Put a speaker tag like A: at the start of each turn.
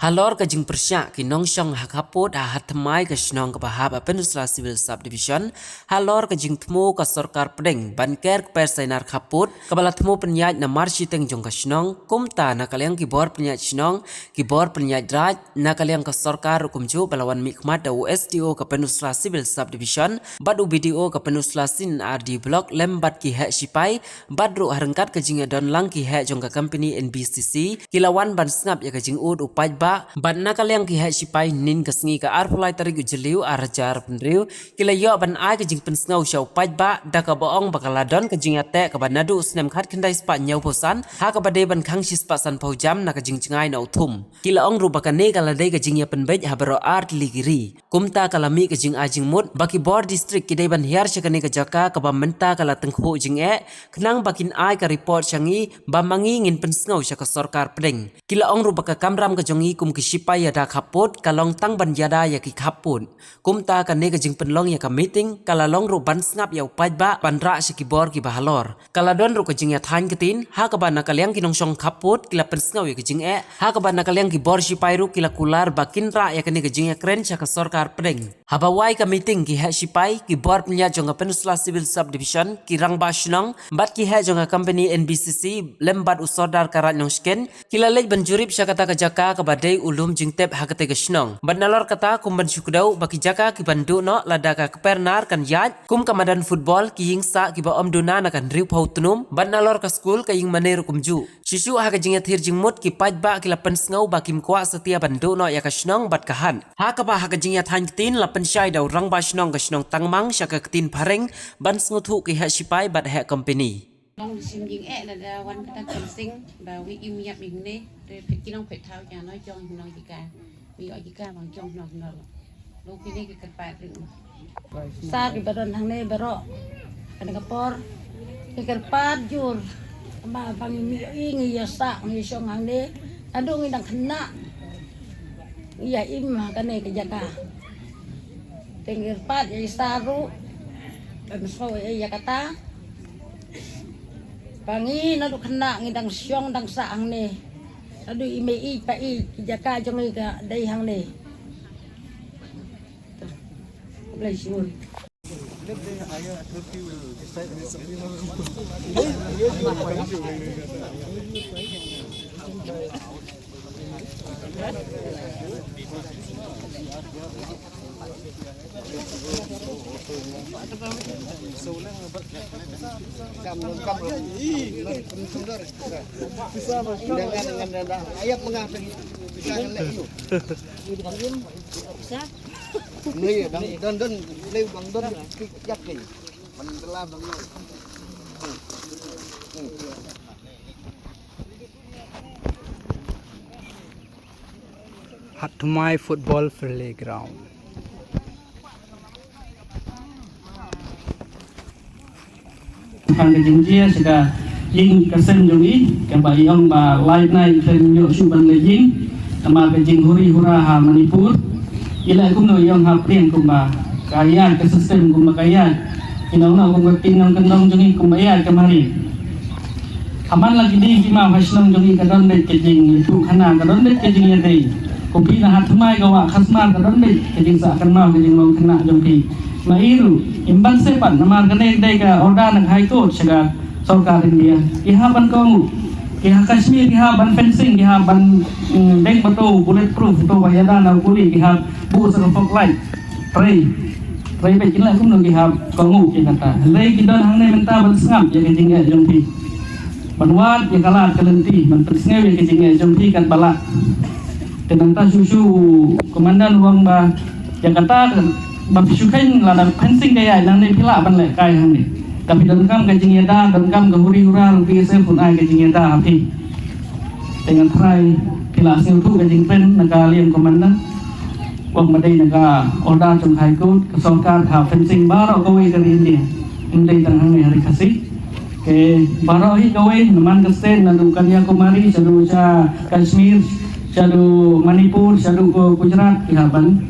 A: Halor ka jing persyak ki nong syong hakaput hat mai ka shnong ka bahab Peninsula Civil Subdivision halor ka jing tmu ka sorkar pedeng banker ka persainar kaput kabala tmu penyaj na marshi teng jong ka shnong kumta na kaliang ki bor penyaj shnong ki bor penyaj raj na kaliang ka sorkar kumju balawan mikmat da USDO ka Peninsula Civil Subdivision badu BDO ka Peninsula Sin RD Block lembat ki hek sipai badru harengkat ka jing don lang ki hek jong ka company NBCC kilawan ban sngap ya ka jing ud upaj ban nakaliang ki sipai nin kasngi ka arpulai tarik ujeliu arajar penriu kila yo ban ai ka jing pensngau syau paj ba da ka boong bakaladon ka jing ate ka banadu snem khat kendai spa nyau posan ha ka bade ban khang sis pasan paujam na ka jing cngai na uthum kila ong ru bakane kala dei ka jing ya penbej ha baro art ligiri kumta kalami ka jing ajing mut baki bor district ki dei ban hiar syakane ka jaka ka ba menta kala tenghu jing kenang bakin ai ka report syangi ba mangi ngin pensngau sya ka sorkar pedeng kila ong ru baka kamram ka jongi kum kisipai ya da kaput kalong tang ban yada ya ki kaput kumta ka ne ka jing penlong ya ka meeting kala long ru ban snap ya upaj ba ban ra si ki bor ki bahalor kala don ru ka jing ya than ketin ha ka ban nakaliang ki nong song kaput kila pensngau ya ka jing ha ka ban nakaliang ki bor sipai ru kila kular bakin ra ya ka ne ka jing ya kren sya ka sorkar pedeng habawai ka meeting ki ha sipai ki bor penya jong ka Peninsula Civil Subdivision ki rang ba shnong bat ki ha jong ka company NBCC lembat usodar karat nong sken kila lej banjurip sya kata ka jaka ka badai ulum jingtep hakate ke shnong banalor kata kum ban syukdau baki jaka ki bandu no ladaka kepernar kan yaj kum kamadan football ki yingsa ki ba om duna na kan riu pau tunum banalor ka school ka ying maner kumju sisu ha ka jinga thir jingmut ki paj ba ki lapen sngo ba kim kwa setia bandu no ya ka shnong bat kahan ha ka ba ha ka jinga than tin lapen syai dau rang ba shnong ka shnong tangmang sya ka tin pareng ban sngu ki ha sipai bat ha company
B: Long sim jing là one ta cần sinh và vi im nhập mình nè để cái long phải thao nhà nói cho nó gì cả vì gọi gì cả bằng trong nó lúc cái cái bát đựng sa cái badan hàng này baro ada kapor cái bát jur mà bằng mi ngi sa ngi song hàng này adu ngi dang kena iya im cái này cái jaga tinggal bát ya saru dan so ya kata Pangi nado kena ngidang syong dang saang ni. Nado imei pa jaka jong ka dai hang ni. Blai syur.
C: dengan ayat mengapa bisa ngelak itu bisa nih dan lew bang don yakin mentelah bang
D: Hatmai Football Playground.
E: Hàng cái chính chia sẽ cả dinh cái sen giống ý cái bài ông bà live này trên nhựa su ban lệ dinh mà cái dinh huri hura ha Manipur ilai cũng nói ông học tiếng cũng bà kaya cái system cũng bà kaya thì nó cũng có tin ông cần giống ý cũng bà cái mari aman lagi di kima fashion giống ý cái đó để cái dinh tu khana cái đó để cái dinh này cũng pina hat mai kawa khasman cái đó để cái dinh sa kan mau cái dinh long khana giống ý Mairu, imban sepan nama kene deka order nang high court sega sorkar India. Iha ban kamu, iha Kashmir, iha ban fencing, iha ban dek betul bulletproof to wayada na kuli iha bu sa fog light. Tray be kinla kum nang iha kamu ke kata. Lei kidon hang ne menta ban sngam ya ke jingga jompi. Banwat ya kala kalenti ban persnge ya ke jingga jompi kan bala. Tenang ta susu komandan wang ba ya kata bab syukain la fencing kaya lang ni pila ban le kai hang ni tapi dalam kam ka jingeda dalam kam ka huri hura rupi se pun ai ka jingeda api dengan try pila sel tu ka jingpen naga liam komandan wang madai naga order trong hai ko ka sorkar ha fencing baro ko we ka India indai tang hang ni hari kasih ke baro hi ko we naman ka sen na Kanyakumari sa Kashmir sa Manipur sa Gujarat ihaban